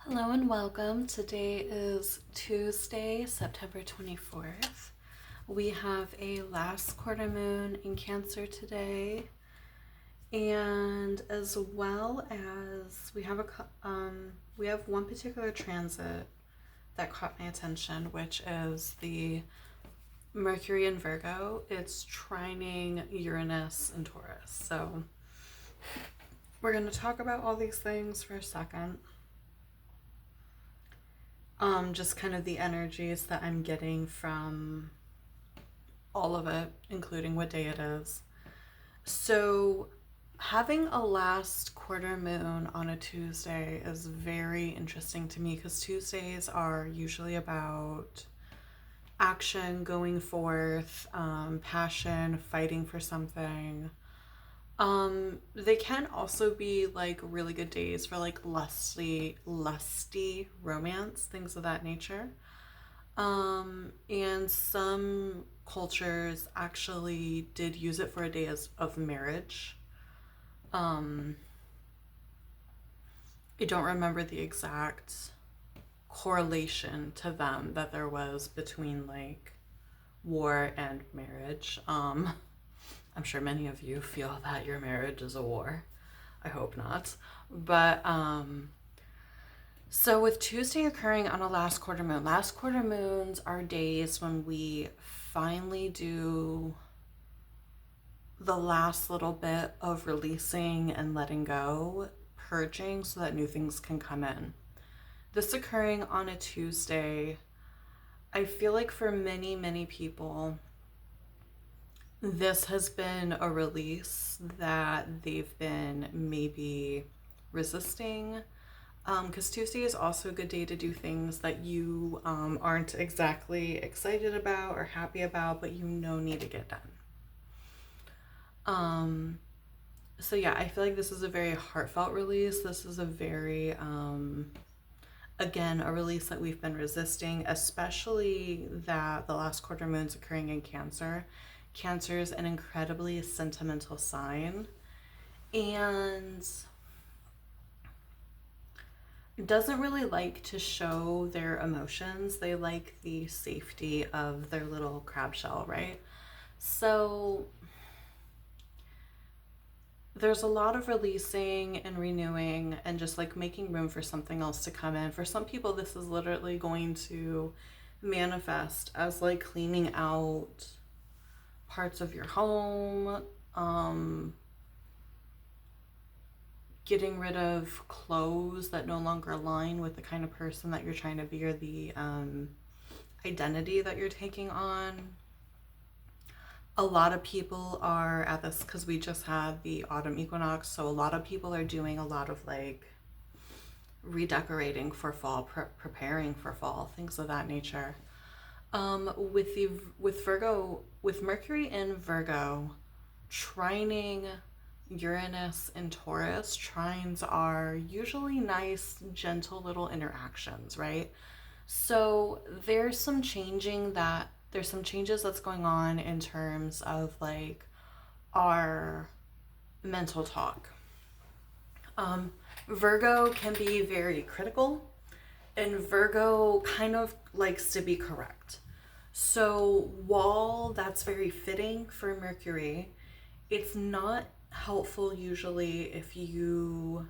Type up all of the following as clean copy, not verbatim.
Hello and welcome. Today is Tuesday, September 24th. We have a last quarter moon in Cancer today, and as well as we have one particular transit that caught my attention, which is the Mercury in Virgo. It's trining Uranus in Taurus. So we're going to talk about all these things for a second. Just kind of the energies that I'm getting from all of it, including what day it is. So having a last quarter moon on a Tuesday is very interesting to me because Tuesdays are usually about action, going forth, passion, fighting for something. They can also be like really good days for like lusty romance, things of that nature. And some cultures actually did use it for a day of marriage. I don't remember the exact correlation to them that there was between like war and marriage. I'm sure many of you feel that your marriage is a war. I hope not. But so with Tuesday occurring on a last quarter moons are days when we finally do the last little bit of releasing and letting go, purging so that new things can come in. This occurring on a Tuesday, I feel like for many people, this has been a release that they've been maybe resisting, because Tuesday is also a good day to do things that you aren't exactly excited about or happy about, but you know need to get done. So yeah, I feel like this is a very heartfelt release. This is a very, again, a release that we've been resisting, especially that the last quarter moon's occurring in Cancer. Cancer is an incredibly sentimental sign and doesn't really like to show their emotions. They like the safety of their little crab shell, right? So there's a lot of releasing and renewing and just like making room for something else to come in. For some people, this is literally going to manifest as like cleaning out parts of your home, getting rid of clothes that no longer align with the kind of person that you're trying to be or the identity that you're taking on. A lot of people are at this because we just had the autumn equinox, so a lot of people are doing a lot of like redecorating for fall, preparing for fall, things of that nature. With Mercury in Virgo trining Uranus and Taurus, trines are usually nice, gentle little interactions, right? So there's some changes that's going on in terms of like our mental talk. Virgo can be very critical, and Virgo kind of likes to be correct. So while that's very fitting for Mercury, it's not helpful usually if you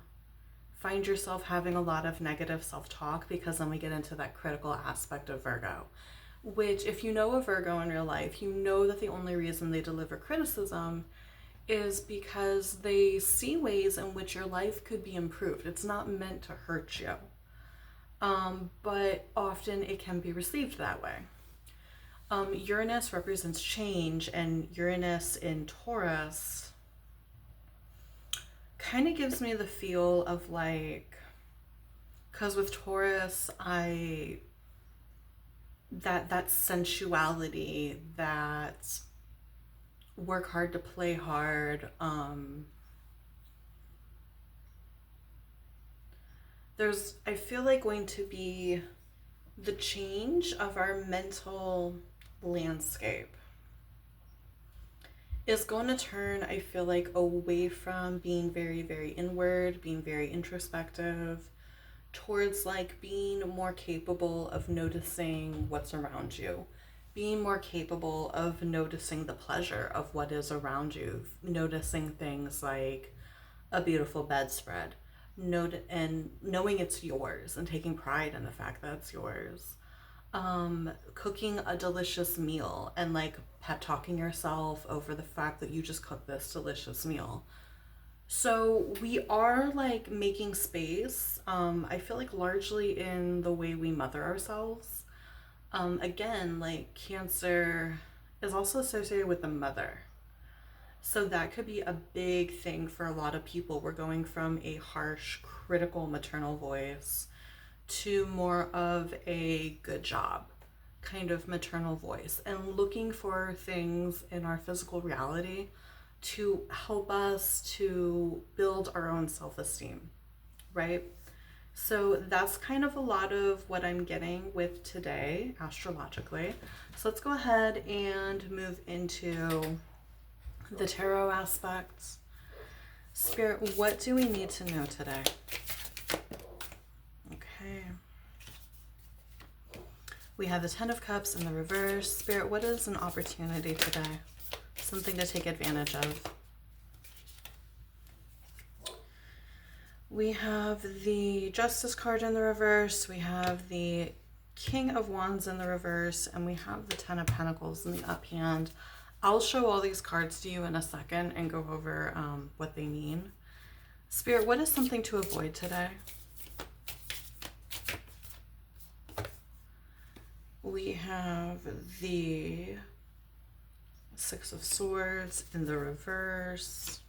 find yourself having a lot of negative self-talk, because then we get into that critical aspect of Virgo, which if you know a Virgo in real life, you know that the only reason they deliver criticism is because they see ways in which your life could be improved. It's not meant to hurt you. But often it can be received that way. Uranus represents change, and Uranus in Taurus kind of gives me the feel of like, because with Taurus, that sensuality, that work hard to play hard, there's, I feel like, going to be the change of our mental landscape is going to turn, I feel like, away from being very inward, being very introspective, towards like being more capable of noticing what's around you, being more capable of noticing the pleasure of what is around you, noticing things like a beautiful bedspread, and knowing it's yours and taking pride in the fact that it's yours. Cooking a delicious meal and like pep talking yourself over the fact that you just cooked this delicious meal. So we are like making space, I feel like largely in the way we mother ourselves. Again, like Cancer is also associated with the mother. So that could be a big thing for a lot of people. We're going from a harsh, critical maternal voice to more of a good job kind of maternal voice, and looking for things in our physical reality to help us to build our own self-esteem, right? So that's kind of a lot of what I'm getting with today astrologically. So let's go ahead and move into the tarot aspects. Spirit, what do we need to know today? Okay. We have the Ten of Cups in the reverse. Spirit, what is an opportunity today? Something to take advantage of. We have the Justice card in the reverse. We have the King of Wands in the reverse. And we have the Ten of Pentacles in the up hand. I'll show all these cards to you in a second and go over what they mean. Spirit, what is something to avoid today? We have the Six of Swords in the reverse.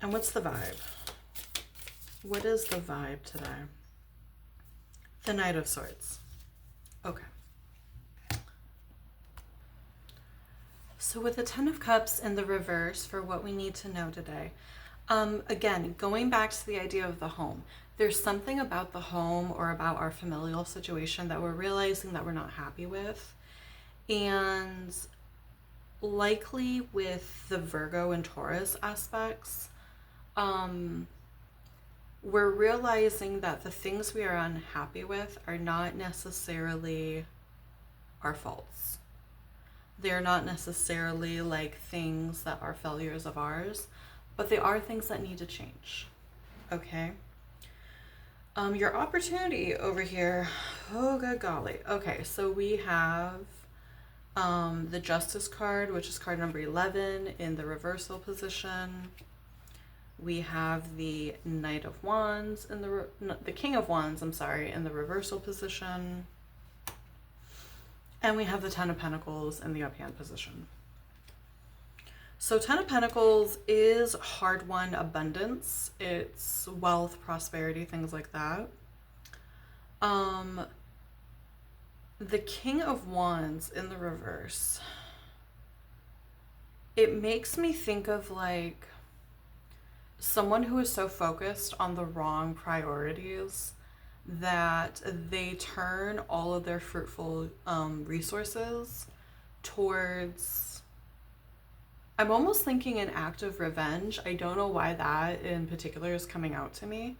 And what's the vibe? What is the vibe today? The Knight of Swords. Okay. So with the Ten of Cups in the reverse for what we need to know today, again, going back to the idea of the home, there's something about the home or about our familial situation that we're realizing that we're not happy with. And likely with the Virgo and Taurus aspects, we're realizing that the things we are unhappy with are not necessarily our faults. They're not necessarily like things that are failures of ours, but they are things that need to change. Okay. Your opportunity over here. Oh, good golly. Okay, so we have the Justice card, which is card number 11 in the reversal position. We have the Knight of Wands in the King of Wands, I'm sorry, in the reversal position. And we have the Ten of Pentacles in the uphand position. So Ten of Pentacles is hard-won abundance. It's wealth, prosperity, things like that. The King of Wands in the reverse, it makes me think of like someone who is so focused on the wrong priorities that they turn all of their fruitful resources towards, I'm almost thinking an act of revenge. I don't know why that in particular is coming out to me.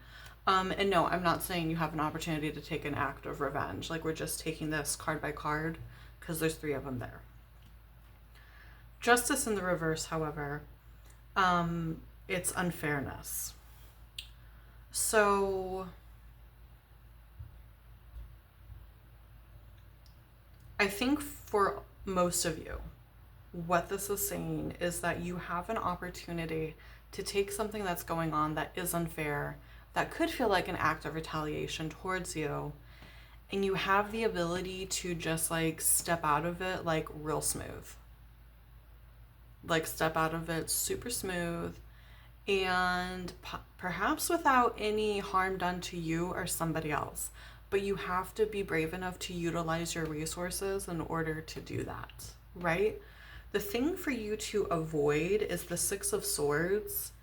And no, I'm not saying you have an opportunity to take an act of revenge. Like, we're just taking this card by card because there's 3 of them there. Justice in the reverse, however, it's unfairness. So I think for most of you, what this is saying is that you have an opportunity to take something that's going on that is unfair, that could feel like an act of retaliation towards you, and you have the ability to just like step out of it like real smooth. Like step out of it super smooth and perhaps without any harm done to you or somebody else. But you have to be brave enough to utilize your resources in order to do that, right? The thing for you to avoid is the Six of Swords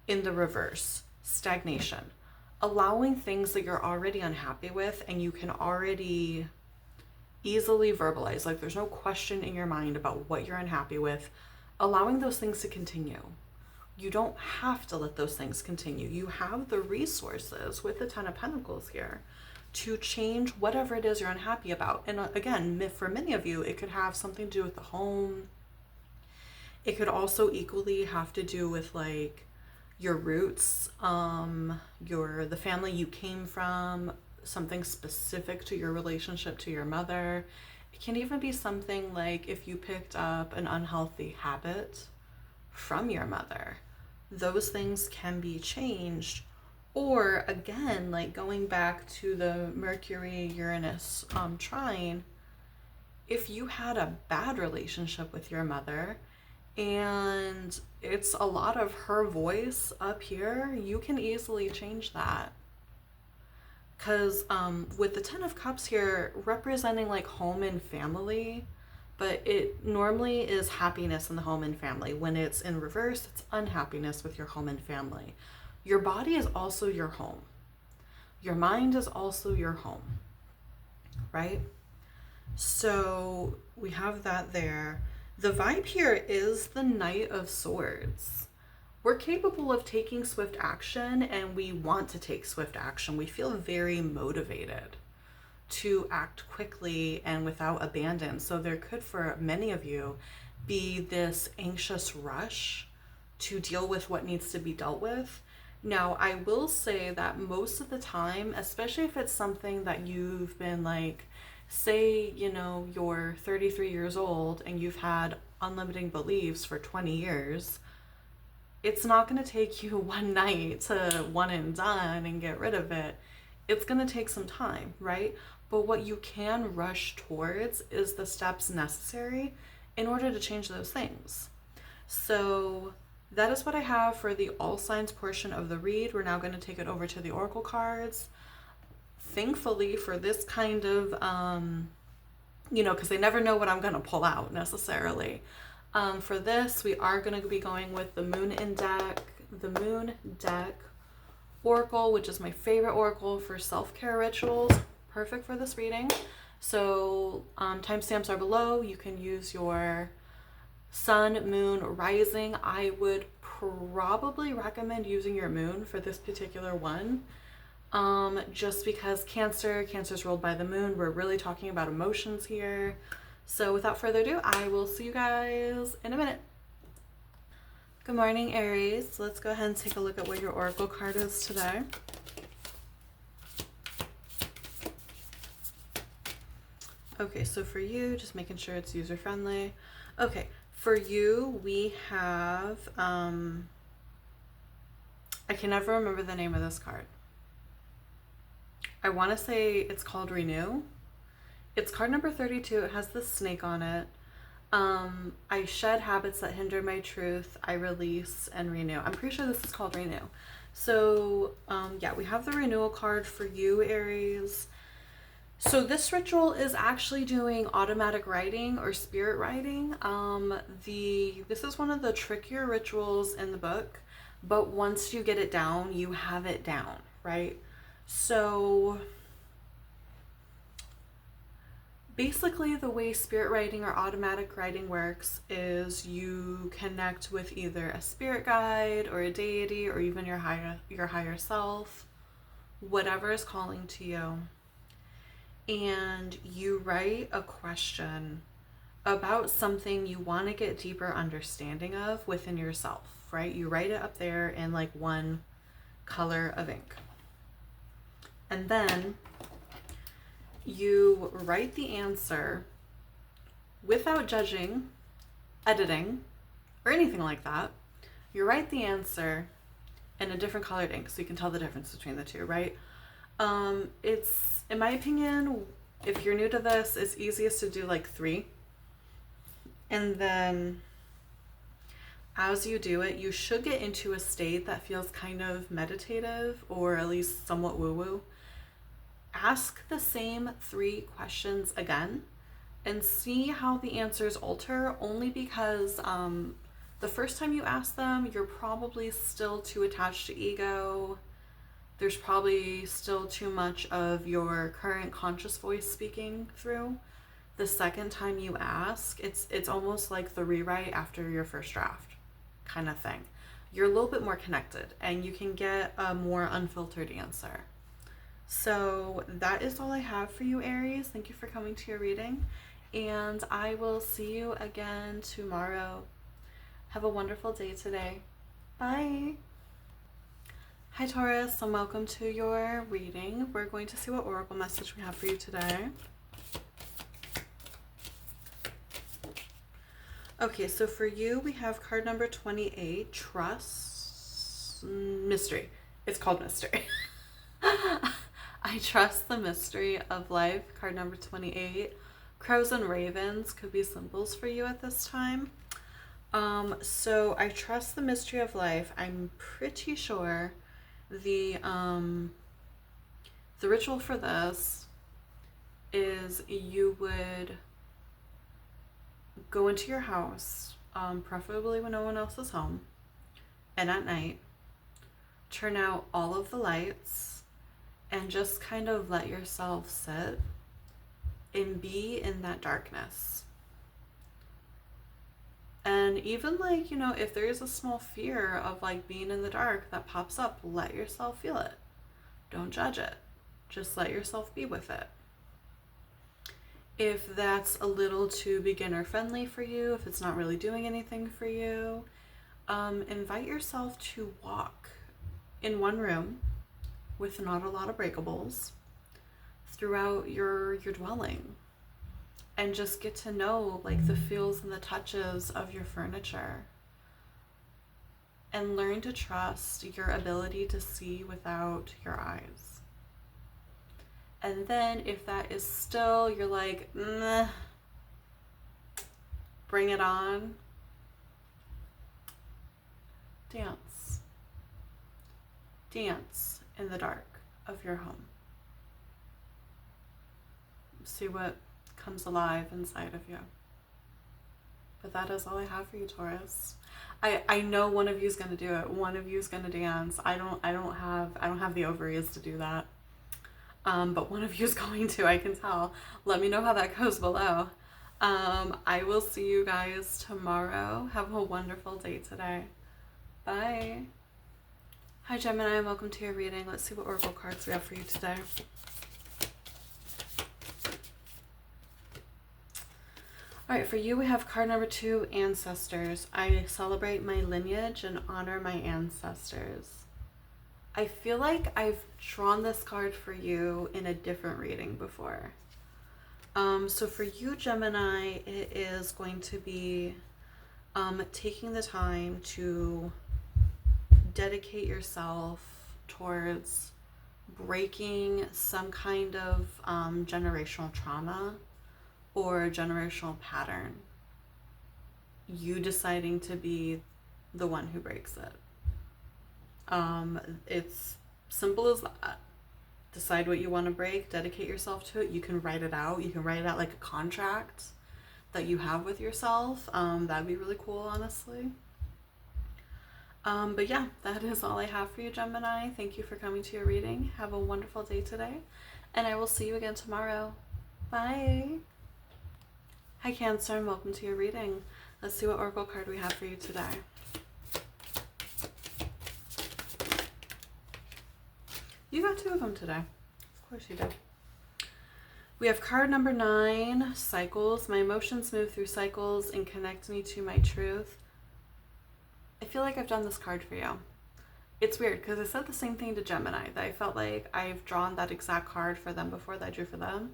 in the reverse, stagnation. Allowing things that you're already unhappy with and you can already easily verbalize, like there's no question in your mind about what you're unhappy with, allowing those things to continue. You don't have to let those things continue. You have the resources with the Ten of Pentacles here to change whatever it is you're unhappy about. And again, for many of you, it could have something to do with the home. It could also equally have to do with like your roots, the family you came from, something specific to your relationship to your mother. It can even be something like if you picked up an unhealthy habit from your mother. Those things can be changed. Or again, like going back to the Mercury-Uranus trine, if you had a bad relationship with your mother and it's a lot of her voice up here, you can easily change that. Because with the Ten of Cups here representing like home and family, but it normally is happiness in the home and family. When it's in reverse, it's unhappiness with your home and family. Your body is also your home. Your mind is also your home, right? So we have that there. The vibe here is the Knight of Swords. We're capable of taking swift action, and we want to take swift action. We feel very motivated to act quickly and without abandon. So there could, for many of you, be this anxious rush to deal with what needs to be dealt with. Now, I will say that most of the time, especially if it's something that you've been like, say, you know, you're 33 years old and you've had unlimiting beliefs for 20 years, it's not going to take you one night to one and done and get rid of it. It's going to take some time, right? But what you can rush towards is the steps necessary in order to change those things. So that is what I have for the all signs portion of the read. We're now going to take it over to the oracle cards. Thankfully for this kind of, because they never know what I'm going to pull out necessarily. For this, we are going to be going with the Moon deck Oracle, which is my favorite oracle for self-care rituals. Perfect for this reading. So timestamps are below. You can use your sun, moon, rising. I would probably recommend using your moon for this particular one. Just because Cancer's ruled by the moon. We're really talking about emotions here. So without further ado, I will see you guys in a minute. Good morning, Aries. Let's go ahead and take a look at what your oracle card is today. Okay, so for you, just making sure it's user-friendly. Okay, for you, we have, I can never remember the name of this card. I want to say it's called Renew. It's card number 32. It has this snake on it. I shed habits that hinder my truth. I release and renew. I'm pretty sure this is called Renew. So, yeah, we have the renewal card for you, Aries. So this ritual is actually doing automatic writing or spirit writing. This is one of the trickier rituals in the book, but once you get it down, you have it down, right? So basically the way spirit writing or automatic writing works is you connect with either a spirit guide or a deity or even your higher self, whatever is calling to you. And you write a question about something you want to get deeper understanding of within yourself, right? You write it up there in like one color of ink. And then you write the answer without judging, editing, or anything like that. You write the answer in a different colored ink so you can tell the difference between the two, right? It's, in my opinion, if you're new to this, it's easiest to do like 3. And then as you do it, you should get into a state that feels kind of meditative or at least somewhat woo-woo. Ask the same 3 questions again and see how the answers alter, only because the first time you ask them, you're probably still too attached to ego. There's probably still too much of your current conscious voice speaking through. The second time you ask, it's almost like the rewrite after your first draft kind of thing. you're a little bit more connected and you can get a more unfiltered answer. So that is all I have for you, Aries. Thank you for coming to your reading, and I will see you again tomorrow. Have a wonderful day today. Bye. Hi, Taurus, and welcome to your reading. We're going to see what oracle message we have for you today. Okay, so for you, we have card number 28, Trust Mystery. It's called Mystery. I trust the mystery of life, card number 28. Crows and ravens could be symbols for you at this time. So I trust the mystery of life. I'm pretty sure the ritual for this is you would go into your house, preferably when no one else is home, and at night, turn out all of the lights and just kind of let yourself sit and be in that darkness. And even like, you know, if there is a small fear of like being in the dark that pops up, let yourself feel it. Don't judge it. Just let yourself be with it. If that's a little too beginner friendly for you, if it's not really doing anything for you, invite yourself to walk in one room with not a lot of breakables throughout your dwelling, and just get to know like the feels and the touches of your furniture, and learn to trust your ability to see without your eyes. And then if that is still, you're like, nah, bring it on. Dance. Dance in the dark of your home. See what comes alive inside of you. But that is all I have for you, Taurus. I know one of you is going to do it. One of you is going to dance. I don't have the ovaries to do that. But one of you is going to, I can tell. Let me know how that goes below. I will see you guys tomorrow. Have a wonderful day today. Bye. Hi, Gemini, and welcome to your reading. Let's see what oracle cards we have for you today. All right, for you, we have card number 2, Ancestors. I celebrate my lineage and honor my ancestors. I feel like I've drawn this card for you in a different reading before. So for you, Gemini, it is going to be taking the time to dedicate yourself towards breaking some kind of generational trauma or generational pattern. You deciding to be the one who breaks it. It's simple as that. Decide what you want to break, dedicate yourself to it. You can write it out. You can write it out like a contract that you have with yourself. That'd be really cool, honestly. But yeah, that is all I have for you, Gemini. Thank you for coming to your reading. Have a wonderful day today, and I will see you again tomorrow. Bye. Hi, Cancer, and welcome to your reading. Let's see what oracle card we have for you today. You got 2 of them today. Of course you did. We have card number 9, Cycles. My emotions move through cycles and connect me to my truth. I feel like I've done this card for you. It's weird because I said the same thing to Gemini, that I felt like I've drawn that exact card for them before that I drew for them.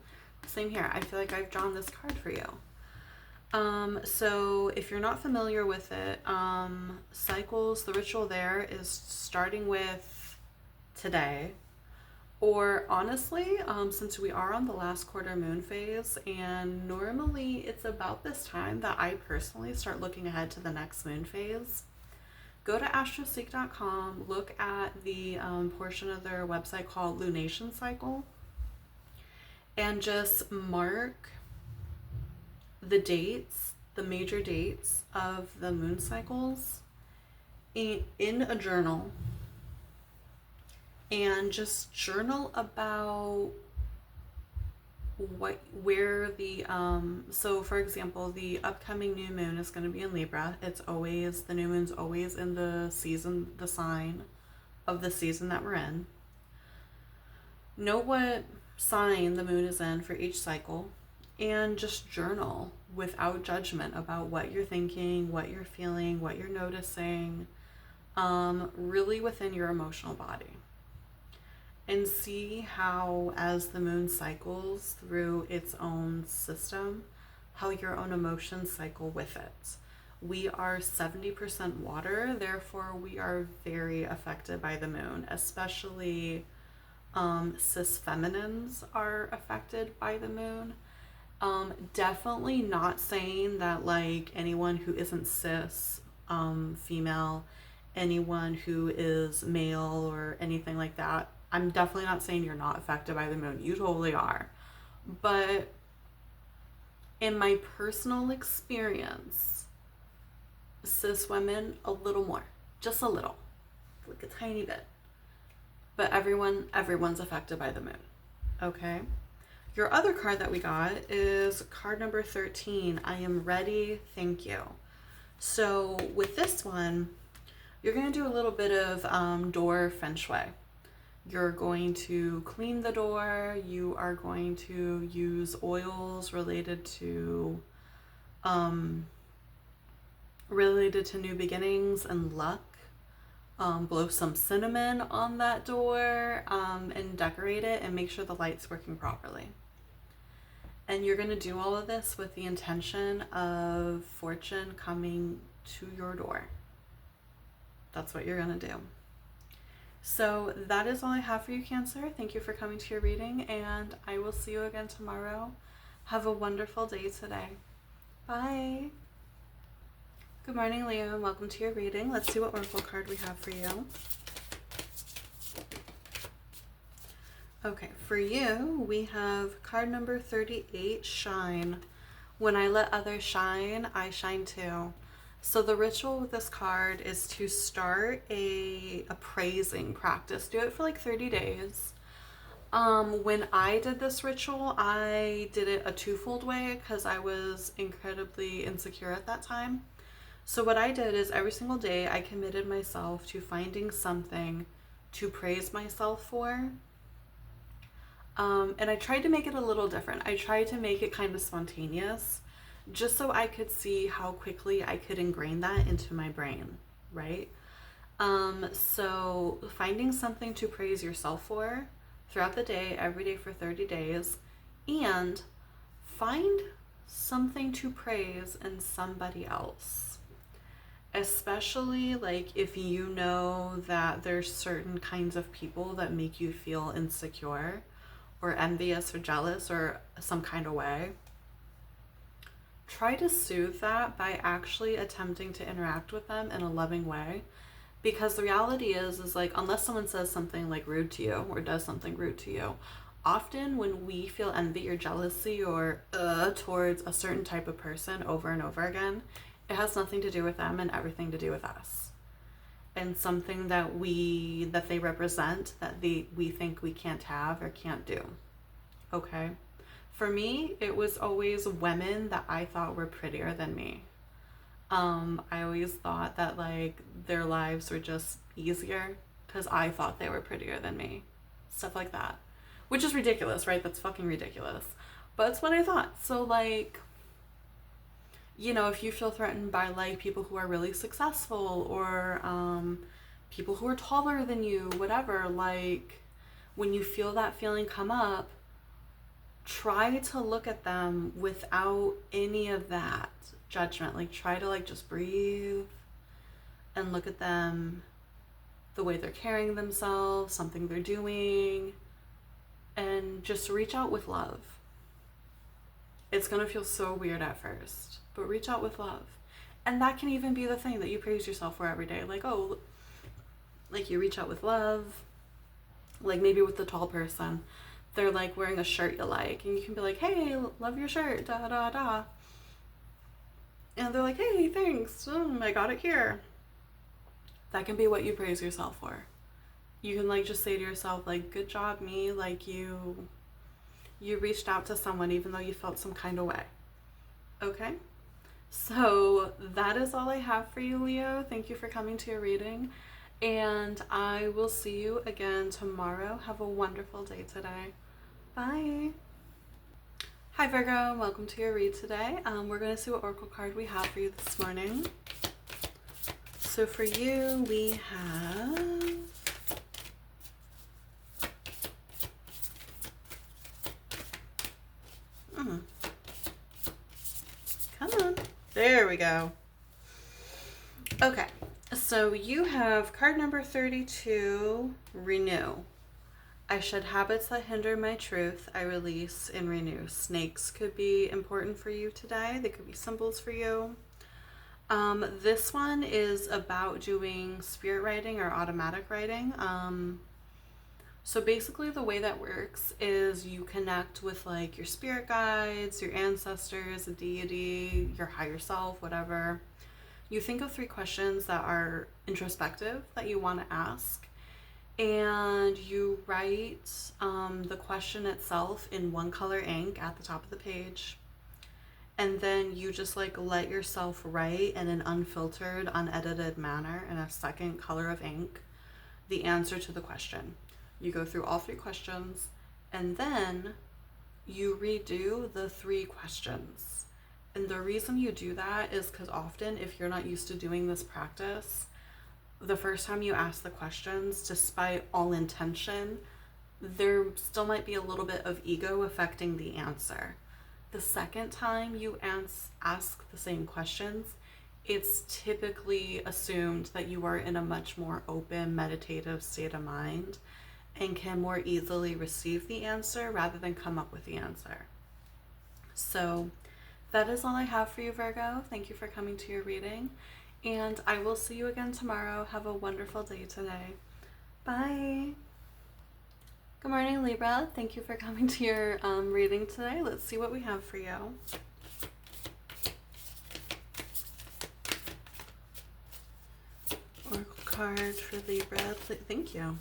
Same here. I feel like I've drawn this card for you. So if you're not familiar with it, cycles, the ritual there is starting with today. Or honestly, since we are on the last quarter moon phase, and normally it's about this time that I personally start looking ahead to the next moon phase, go to astroseek.com, look at the portion of their website called Lunation Cycle, and just mark the dates, the major dates of the moon cycles in a journal. And just journal about where the so for example, the upcoming new moon is going to be in Libra. It's always, the new moon's always in the season, the sign of the season that we're in. Know what sign the moon is in for each cycle, and just journal without judgment about what you're thinking, what you're feeling, what you're noticing, really within your emotional body. And see how, as the moon cycles through its own system, how your own emotions cycle with it. We are 70% water, therefore we are very affected by the moon, especially cis feminines are affected by the moon. Definitely not saying that like anyone who isn't cis female, anyone who is male or anything like that, I'm definitely not saying you're not affected by the moon. You totally are. But in my personal experience, cis women, a little more. Just a little. Like a tiny bit. But everyone's affected by the moon. Okay? Your other card that we got is card number 13. I am ready, thank you. So with this one, you're going to do a little bit of door feng shui. You're going to clean the door. You are going to use oils related to new beginnings and luck. Blow some cinnamon on that door and decorate it and make sure the light's working properly. And you're going to do all of this with the intention of fortune coming to your door. That's what you're going to do. So that is all I have for you, Cancer. Thank you for coming to your reading, and I will see you again tomorrow. Have a wonderful day today. Bye. Good morning, Leo, and welcome to your reading. Let's see what oracle card we have for you. Okay, for you, we have card number 38, Shine. When I let others shine, I shine too. So the ritual with this card is to start a praising practice. Do it for like 30 days. When I did this ritual, I did it a twofold way because I was incredibly insecure at that time. So what I did is every single day I committed myself to finding something to praise myself for. And I tried to make it a little different. I tried to make it kind of spontaneous, just so I could see how quickly I could ingrain that into my brain, right? So finding something to praise yourself for throughout the day, every day for 30 days, and find something to praise in somebody else. Especially like if you know that there's certain kinds of people that make you feel insecure or envious or jealous or some kind of way. Try to soothe that by actually attempting to interact with them in a loving way, because the reality is like, unless someone says something like rude to you or does something rude to you, often when we feel envy or jealousy or towards a certain type of person over and over again, it has nothing to do with them and everything to do with us, and something that they represent that we think we can't have or can't do. Okay? For me, it was always women that I thought were prettier than me. I always thought that like their lives were just easier because I thought they were prettier than me. Stuff like that. Which is ridiculous, right? That's fucking ridiculous. But it's what I thought. So like, you know, if you feel threatened by like people who are really successful or people who are taller than you, whatever, like when you feel that feeling come up, try to look at them without any of that judgment. Like try to like just breathe and look at them the way they're carrying themselves, something they're doing, and just reach out with love. It's gonna feel so weird at first, but reach out with love. And that can even be the thing that you praise yourself for every day. Like, oh, like you reach out with love, like maybe with the tall person, they're like wearing a shirt you like, and you can be like, hey, love your shirt, da da da. And they're like, hey, thanks, I got it here. That can be what you praise yourself for. You can like just say to yourself, like, good job, me, like you You reached out to someone even though you felt some kind of way. Okay? So that is all I have for you, Leo. Thank you for coming to your reading. And I will see you again tomorrow. Have a wonderful day today. Bye. Hi, Virgo. Welcome to your read today. We're going to see what oracle card we have for you this morning. So for you, we have... Come on. There we go. Okay. So you have card number 32, Renew. I shed habits that hinder my truth. I release and renew. Snakes could be important for you today. They could be symbols for you. This one is about doing spirit writing or automatic writing. So basically the way that works is you connect with like your spirit guides, your ancestors, a deity, your higher self, whatever. You think of 3 questions that are introspective that you want to ask, and you write the question itself in one color ink at the top of the page. And then you just like let yourself write in an unfiltered, unedited manner in a second color of ink the answer to the question. You go through all 3 questions, and then you redo the 3 questions. And the reason you do that is because often if you're not used to doing this practice, the first time you ask the questions, despite all intention, there still might be a little bit of ego affecting the answer. The second time you ask the same questions, it's typically assumed that you are in a much more open, meditative state of mind and can more easily receive the answer rather than come up with the answer. So that is all I have for you, Virgo. Thank you for coming to your reading, and I will see you again tomorrow. Have a wonderful day today. Bye. Good morning, Libra. Thank you for coming to your reading today. Let's see what we have for you. Oracle card for Libra. Thank you.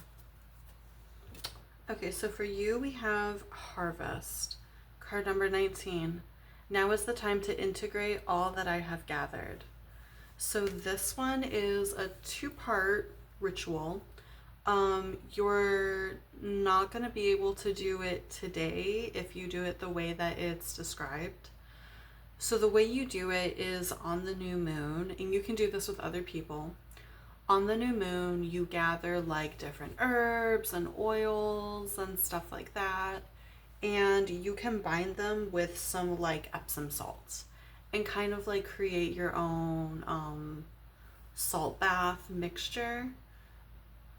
Okay, so for you, we have Harvest. Card number 19. Now is the time to integrate all that I have gathered. So this one is a 2-part ritual. You're not going to be able to do it today if you do it the way that it's described. So the way you do it is on the new moon, and you can do this with other people. On the new moon, you gather like different herbs and oils and stuff like that, and you combine them with some like Epsom salts and kind of like create your own salt bath mixture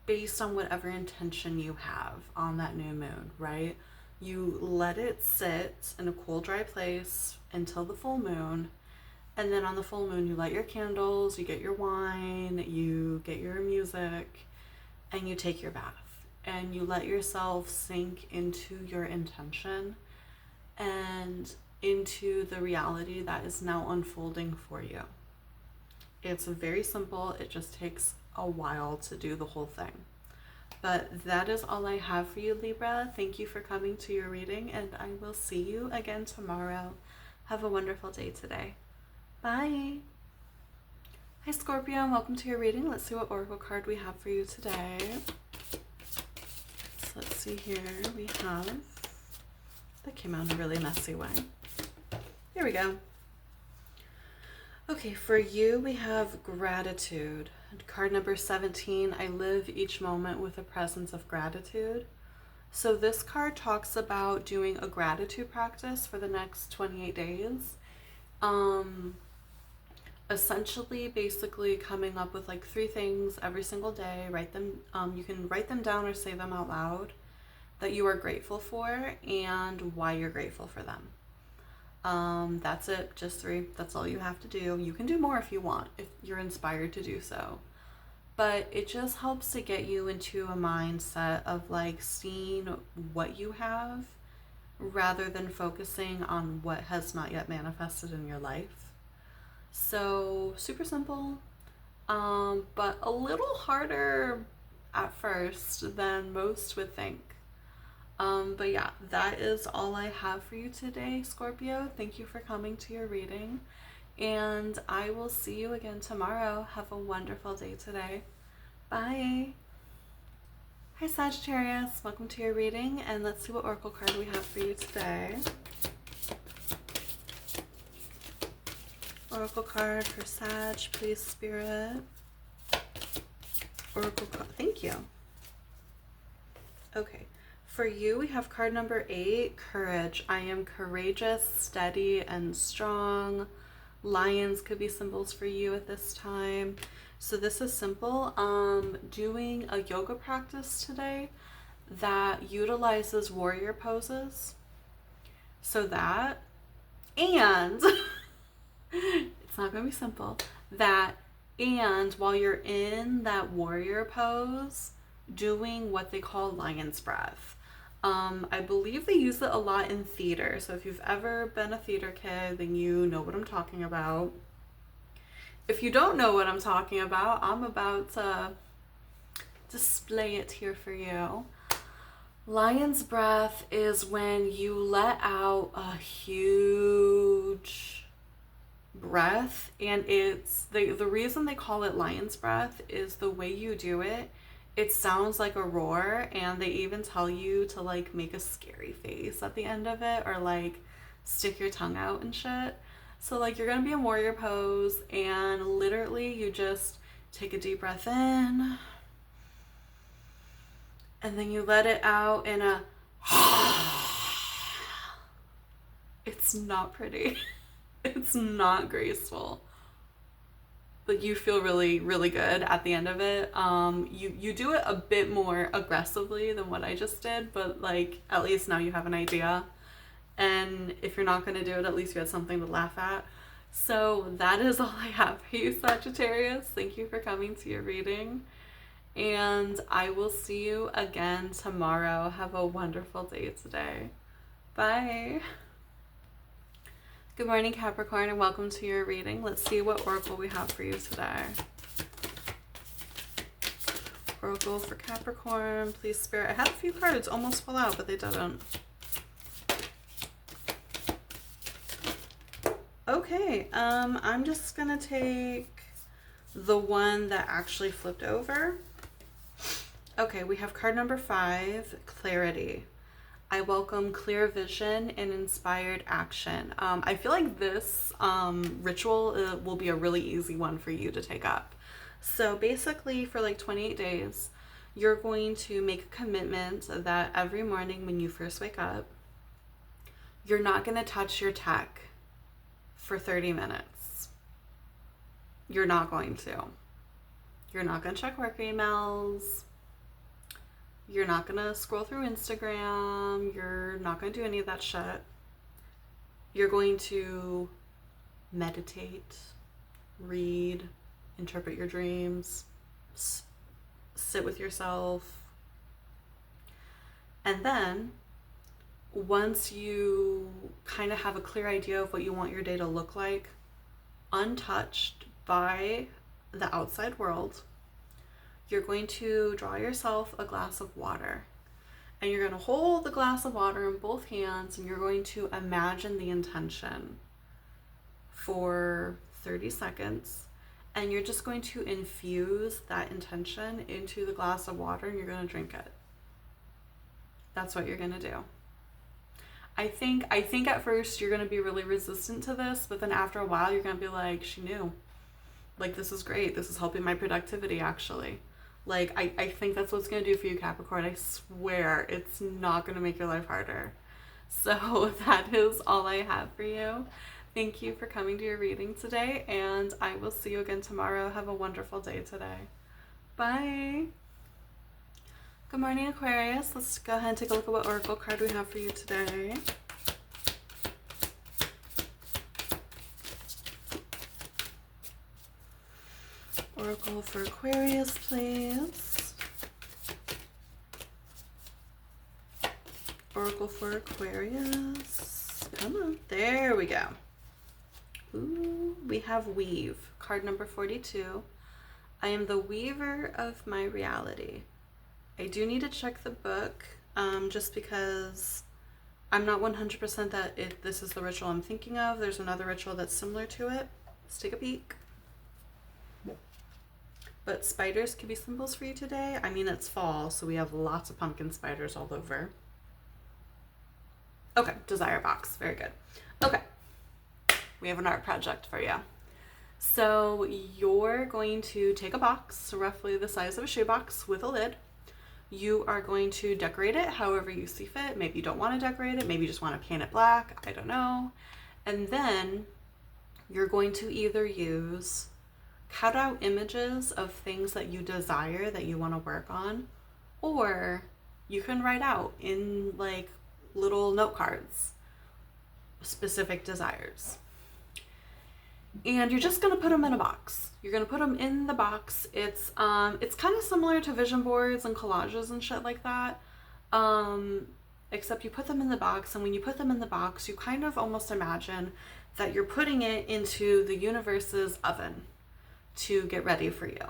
based on whatever intention you have on that new moon, right? You let it sit in a cool, dry place until the full moon. And then on the full moon, you light your candles, you get your wine, you get your music, and you take your bath. And you let yourself sink into your intention and into the reality that is now unfolding for you. It's very simple. It just takes a while to do the whole thing. But that is all I have for you, Libra. Thank you for coming to your reading, and I will see you again tomorrow. Have a wonderful day today. Bye. Hi, Scorpio, and welcome to your reading. Let's see what oracle card we have for you today. So let's see here. We have... That came out in a really messy way. Here we go. Okay, for you, we have Gratitude. Card number 17, I live each moment with a presence of gratitude. So this card talks about doing a gratitude practice for the next 28 days. Essentially, basically coming up with like 3 things every single day. Write them, you can write them down or say them out loud that you are grateful for and why you're grateful for them. That's it, just 3. That's all you have to do. You can do more if you want, if you're inspired to do so. But it just helps to get you into a mindset of like seeing what you have rather than focusing on what has not yet manifested in your life. So super simple, but a little harder at first than most would think. But yeah, that is all I have for you today, Scorpio. Thank you for coming to your reading, and I will see you again tomorrow. Have a wonderful day today. Bye. Hi, Sagittarius. Welcome to your reading, and let's see what oracle card we have for you today. Oracle card for Sag, please, Spirit. Oracle card. Thank you. Okay. For you, we have card number 8, Courage. I am courageous, steady, and strong. Lions could be symbols for you at this time. So this is simple. Doing a yoga practice today that utilizes warrior poses. So that, and it's not going to be simple. That, and while you're in that warrior pose, doing what they call lion's breath. I believe they use it a lot in theater. So if you've ever been a theater kid, then you know what I'm talking about. If you don't know what I'm talking about, I'm about to display it here for you. Lion's breath is when you let out a huge breath, and it's the reason they call it lion's breath is the way you do it. It sounds like a roar, and they even tell you to like make a scary face at the end of it, or like stick your tongue out and shit. So like you're gonna be in warrior pose, and literally you just take a deep breath in, and then you let it out in a it's not pretty. It's not graceful. But you feel really, really good at the end of it. You do it a bit more aggressively than what I just did, but like at least now you have an idea. And if you're not going to do it, at least you had something to laugh at. So that is all I have for you, Sagittarius. Thank you for coming to your reading, and I will see you again tomorrow. Have a wonderful day today. Bye. Good morning, Capricorn, and welcome to your reading. Let's see what oracle we have for you today. Oracle for Capricorn, please, Spirit. I had a few cards almost fall out, but they didn't. Okay, I'm just gonna take the one that actually flipped over. Okay, we have card number 5, Clarity. I welcome clear vision and inspired action. I feel like this ritual will be a really easy one for you to take up. So basically for like 28 days, you're going to make a commitment that every morning when you first wake up, you're not going to touch your tech for 30 minutes. You're not going to. You're not going to check work emails. You're not going to scroll through Instagram. You're not going to do any of that shit. You're going to meditate, read, interpret your dreams, sit with yourself. And then once you kind of have a clear idea of what you want your day to look like, untouched by the outside world, you're going to draw yourself a glass of water, and you're going to hold the glass of water in both hands, and you're going to imagine the intention for 30 seconds, and you're just going to infuse that intention into the glass of water, and you're going to drink it. That's what you're going to do. I think at first you're going to be really resistant to this, but then after a while you're going to be like, she knew. Like, this is great. This is helping my productivity, actually. Like, I think that's what's going to do for you, Capricorn. I swear it's not going to make your life harder. So that is all I have for you. Thank you for coming to your reading today, and I will see you again tomorrow. Have a wonderful day today. Bye. Good morning, Aquarius. Let's go ahead and take a look at what oracle card we have for you today. Oracle for Aquarius, please. Oracle for Aquarius. Come on. There we go. Ooh, we have Weave. Card number 42. I am the weaver of my reality. I do need to check the book just because I'm not 100% that this is the ritual I'm thinking of. There's another ritual that's similar to it. Let's take a peek. But spiders could be symbols for you today. I mean, it's fall, so we have lots of pumpkin spiders all over. Okay, desire box. Very good. Okay, we have an art project for you. So you're going to take a box, roughly the size of a shoebox with a lid. You are going to decorate it however you see fit. Maybe you don't want to decorate it. Maybe you just want to paint it black. I don't know. And then you're going to either use cut out images of things that you desire that you want to work on, or you can write out in like little note cards specific desires. And you're just going to put them in a box. You're going to put them in the box. It's kind of similar to vision boards and collages and shit like that. Except you put them in the box, and when you put them in the box, you kind of almost imagine that you're putting it into the universe's oven to get ready for you.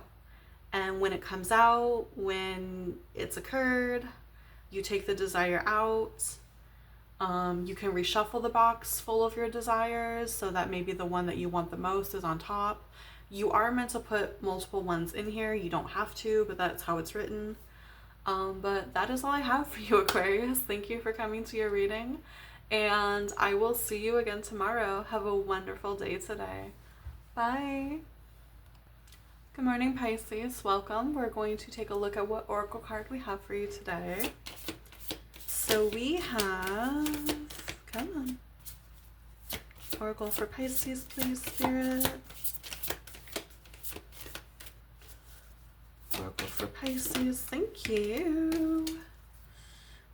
And when it comes out, when it's occurred, you take the desire out. You can reshuffle the box full of your desires so that maybe the one that you want the most is on top. You are meant to put multiple ones in here. You don't have to, but that's how it's written. But that is all I have for you, Aquarius. Thank you for coming to your reading, and I will see you again tomorrow. Have a wonderful day today. Bye. Good morning, Pisces. Welcome. We're going to take a look at what oracle card we have for you today. So we have, come on, oracle for Pisces, please, Spirit. Oracle for Pisces, thank you.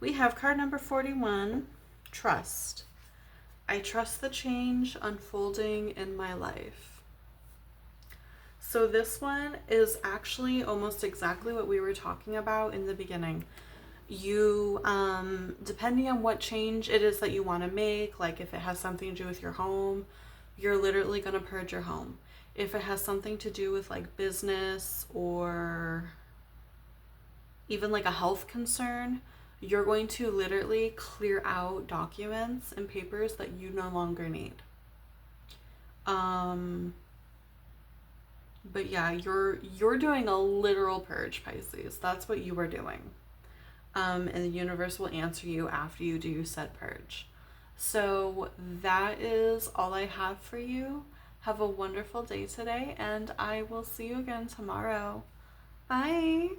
We have card number 41, trust. I trust the change unfolding in my life. So this one is actually almost exactly what we were talking about in the beginning. You, depending on what change it is that you want to make, like if it has something to do with your home, you're literally going to purge your home. If it has something to do with like business or even like a health concern, you're going to literally clear out documents and papers that you no longer need. But yeah, you're doing a literal purge, Pisces. That's what you are doing. And the universe will answer you after you do said purge. So that is all I have for you. Have a wonderful day today, and I will see you again tomorrow. Bye.